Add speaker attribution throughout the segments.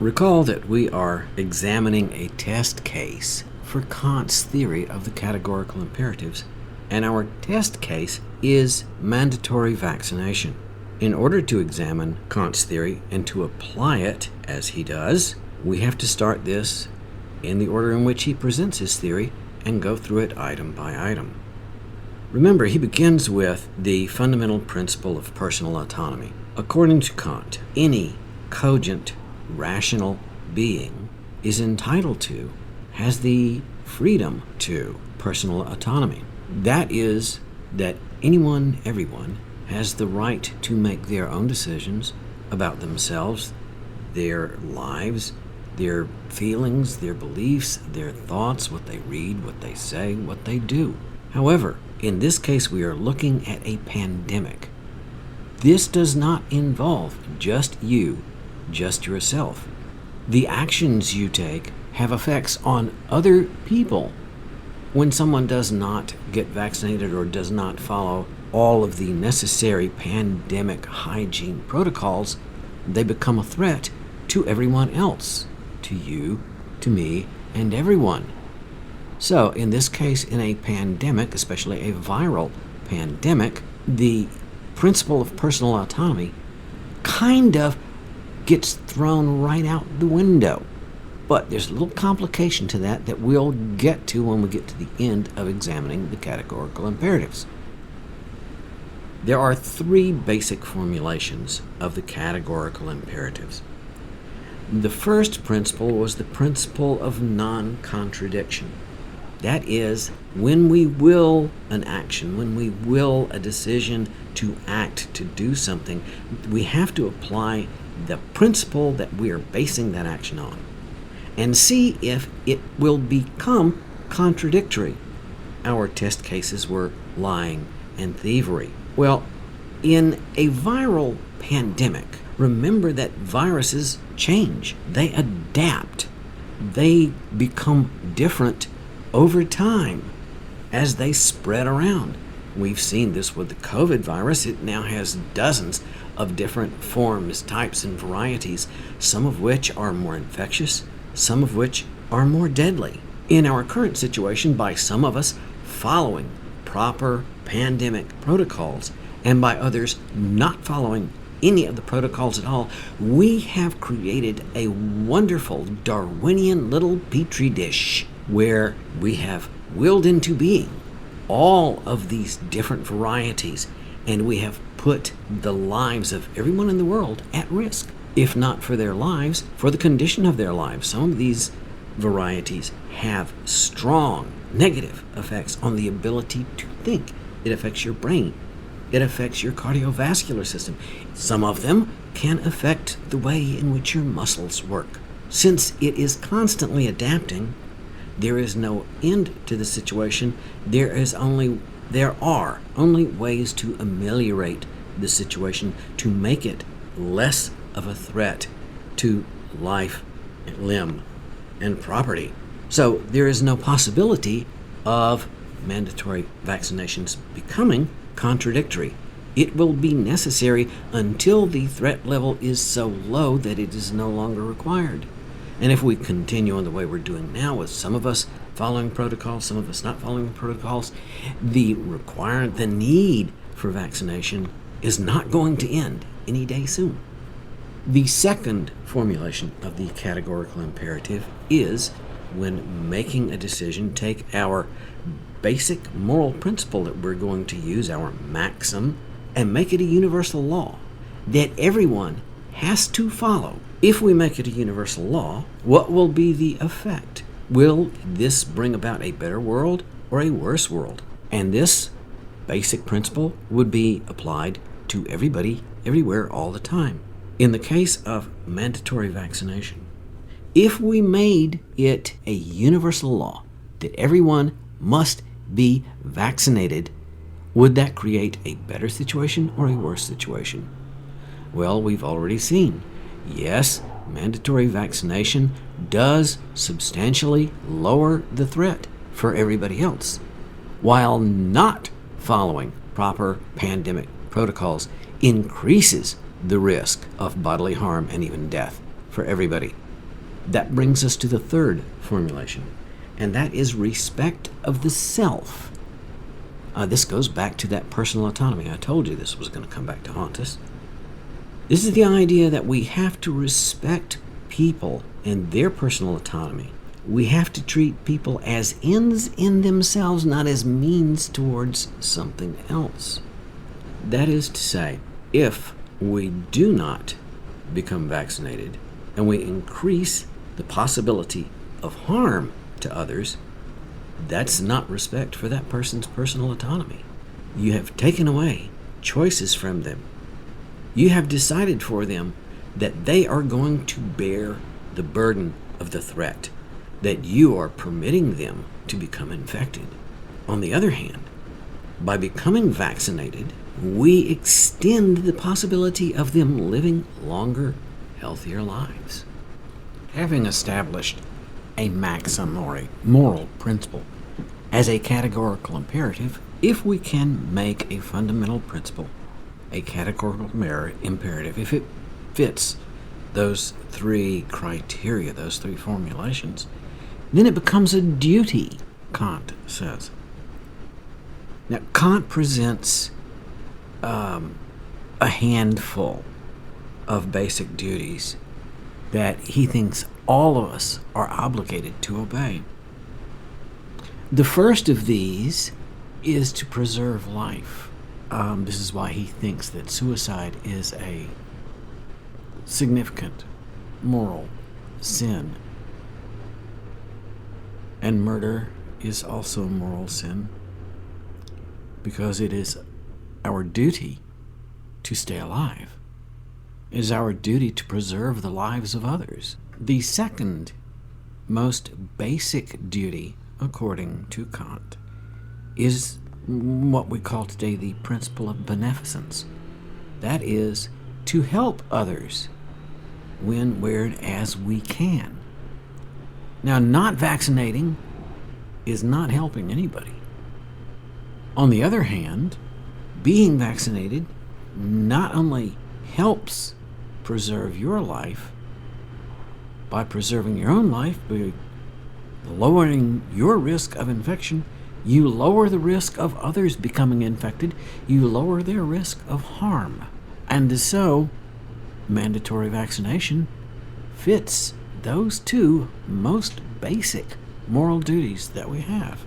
Speaker 1: Recall that we are examining a test case for Kant's theory of the categorical imperatives, and our test case is mandatory vaccination. In order to examine Kant's theory and to apply it as he does, we have to start this in the order in which he presents his theory and go through it item by item. Remember, he begins with the fundamental principle of personal autonomy. According to Kant, any cogent, rational being is entitled to, has the freedom to, personal autonomy. That is, that anyone, everyone, has the right to make their own decisions about themselves, their lives, their feelings, their beliefs, their thoughts, what they read, what they say, what they do. However, in this case, we are looking at a pandemic. This does not involve just you, just yourself. The actions you take have effects on other people. When someone does not get vaccinated or does not follow all of the necessary pandemic hygiene protocols, they become a threat to everyone else, to you, to me, and everyone. So, in this case, in a pandemic, especially a viral pandemic, the principle of personal autonomy kind of gets thrown right out the window. But there's a little complication to that we'll get to when we get to the end of examining the categorical imperatives. There are three basic formulations of the categorical imperatives. The first principle was the principle of non-contradiction. That is, when we will an action, when we will a decision to act, to do something, we have to apply the principle that we are basing that action on and see if it will become contradictory. Our test cases were lying and thievery. Well, in a viral pandemic, remember that viruses change. They adapt. They become different over time as they spread around. We've seen this with the COVID virus. It now has dozens of different forms, types, and varieties, some of which are more infectious, some of which are more deadly. In our current situation, by some of us following proper pandemic protocols, and by others not following any of the protocols at all, we have created a wonderful Darwinian little petri dish where we have willed into being all of these different varieties, and we have put the lives of everyone in the world at risk, if not for their lives, for the condition of their lives. Some of these varieties have strong negative effects on the ability to think. It affects your brain. It affects your cardiovascular system. Some of them can affect the way in which your muscles work. Since it is constantly adapting, there is no end to the situation. There are only ways to ameliorate the situation, to make it less of a threat to life, limb, and property. So there is no possibility of mandatory vaccinations becoming contradictory. It will be necessary until the threat level is so low that it is no longer required. And if we continue on the way we're doing now, with some of us following protocols, some of us not following the protocols, the need for vaccination is not going to end any day soon. The second formulation of the categorical imperative is, when making a decision, take our basic moral principle that we're going to use, our maxim, and make it a universal law that everyone has to follow. If we make it a universal law, what will be the effect? Will this bring about a better world or a worse world? And this basic principle would be applied to everybody, everywhere, all the time. In the case of mandatory vaccination, if we made it a universal law that everyone must be vaccinated, would that create a better situation or a worse situation? Well, we've already seen. Yes, mandatory vaccination does substantially lower the threat for everybody else, while not following proper pandemic protocols increases the risk of bodily harm and even death for everybody. That brings us to the third formulation, and that is respect of the self. This goes back to that personal autonomy. I told you this was going to come back to haunt us. This is the idea that we have to respect people and their personal autonomy. We have to treat people as ends in themselves, not as means towards something else. That is to say, if we do not become vaccinated and we increase the possibility of harm to others, that's not respect for that person's personal autonomy. You have taken away choices from them. You have decided for them that they are going to bear the burden of the threat, that you are permitting them to become infected. On the other hand, by becoming vaccinated, we extend the possibility of them living longer, healthier lives. Having established a maxim or a moral principle as a categorical imperative, if we can make a fundamental principle a categorical imperative, if it fits those three criteria, those three formulations, then it becomes a duty, Kant says. Now, Kant presents a handful of basic duties that he thinks all of us are obligated to obey. The first of these is to preserve life. This is why he thinks that suicide is a significant moral sin. And murder is also a moral sin, because it is our duty to stay alive. It is our duty to preserve the lives of others. The second most basic duty, according to Kant, is what we call today the principle of beneficence. That is, to help others when, where, and as we can. Now, not vaccinating is not helping anybody. On the other hand, being vaccinated not only helps preserve your life by preserving your own life, by lowering your risk of infection, you lower the risk of others becoming infected, you lower their risk of harm. And so, mandatory vaccination fits those two most basic moral duties that we have.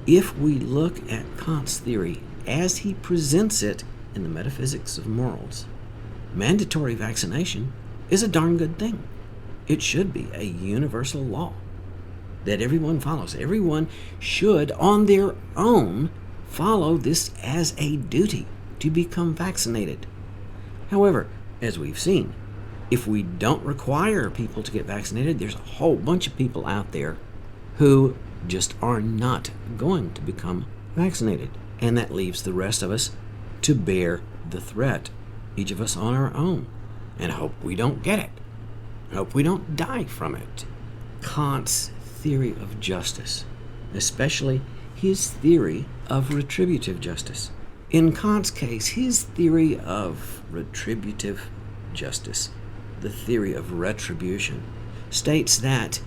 Speaker 1: If we look at Kant's theory as he presents it in the Metaphysics of Morals, mandatory vaccination is a darn good thing. It should be a universal law that everyone follows. Everyone should, on their own, follow this as a duty to become vaccinated. However, as we've seen, if we don't require people to get vaccinated, there's a whole bunch of people out there who just are not going to become vaccinated. And that leaves the rest of us to bear the threat, each of us on our own, and hope we don't get it. Hope we don't die from it. Kant's theory of justice, especially his theory of retributive justice. In Kant's case, his theory of retributive justice, the theory of retribution, states that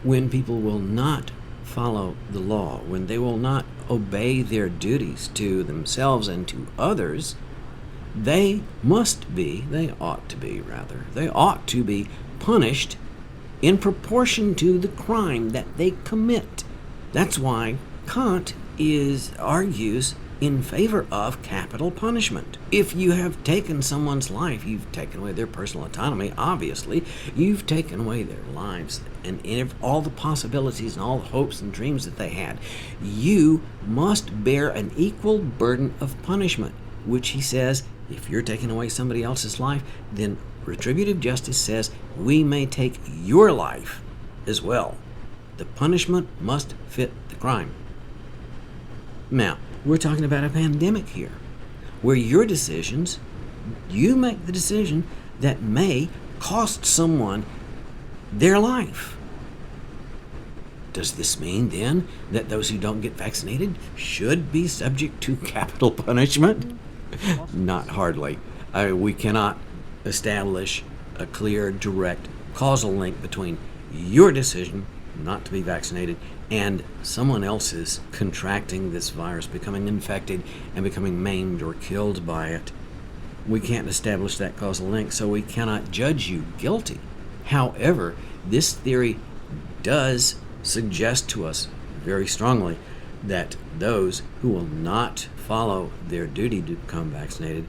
Speaker 1: when people will not follow the law, when they will not obey their duties to themselves and to others, they ought to be punished in proportion to the crime that they commit. That's why Kant argues in favor of capital punishment. If you have taken someone's life, you've taken away their personal autonomy, obviously. You've taken away their lives and all the possibilities and all the hopes and dreams that they had. You must bear an equal burden of punishment, which he says, if you're taking away somebody else's life, then retributive justice says we may take your life as well. The punishment must fit the crime. Now, we're talking about a pandemic here, where you make the decision that may cost someone their life. Does this mean then that those who don't get vaccinated should be subject to capital punishment? Not hardly. We cannot establish a clear, direct causal link between your decision not to be vaccinated and someone else's contracting this virus, becoming infected and becoming maimed or killed by it. We can't establish that causal link, so we cannot judge you guilty. However, this theory does suggest to us very strongly that those who will not follow their duty to become vaccinated,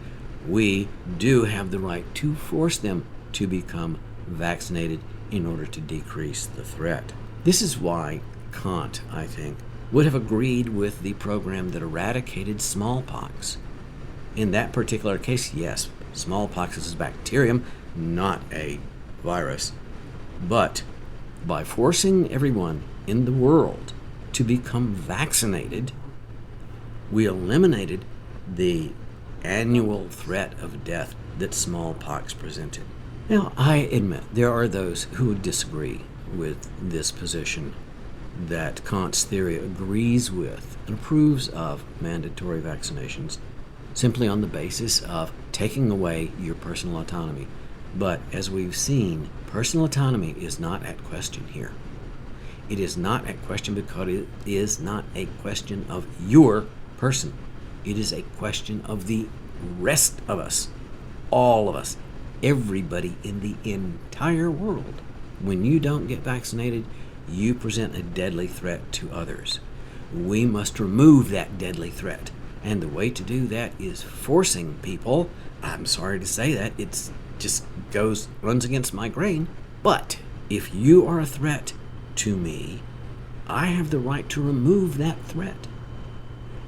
Speaker 1: we do have the right to force them to become vaccinated in order to decrease the threat. This is why Kant, I think, would have agreed with the program that eradicated smallpox. In that particular case, yes, smallpox is a bacterium, not a virus. But by forcing everyone in the world to become vaccinated, we eliminated the annual threat of death that smallpox presented. Now, I admit there are those who disagree with this position that Kant's theory agrees with and approves of mandatory vaccinations simply on the basis of taking away your personal autonomy. But as we've seen, personal autonomy is not at question here. It is not at question because it is not a question of your person. It is a question of the rest of us, all of us, everybody in the entire world. When you don't get vaccinated, you present a deadly threat to others. We must remove that deadly threat. And the way to do that is forcing people. I'm sorry to say that. It's just runs against my grain. But if you are a threat to me, I have the right to remove that threat.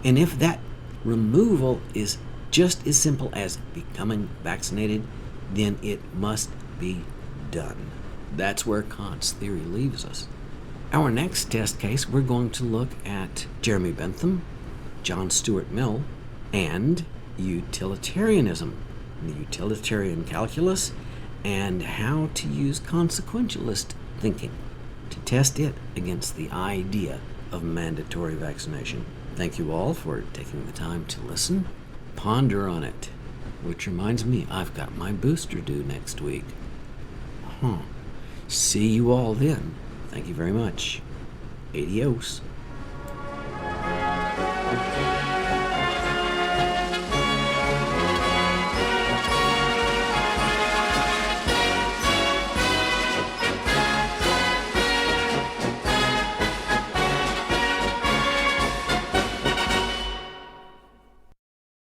Speaker 1: And if that removal is just as simple as becoming vaccinated, then it must be done. That's where Kant's theory leaves us. Our next test case, we're going to look at Jeremy Bentham, John Stuart Mill, and utilitarianism, the utilitarian calculus, and how to use consequentialist thinking to test it against the idea of mandatory vaccination. Thank you all for taking the time to listen. Ponder on it. Which reminds me, I've got my booster due next week. See you all then. Thank you very much. Adios.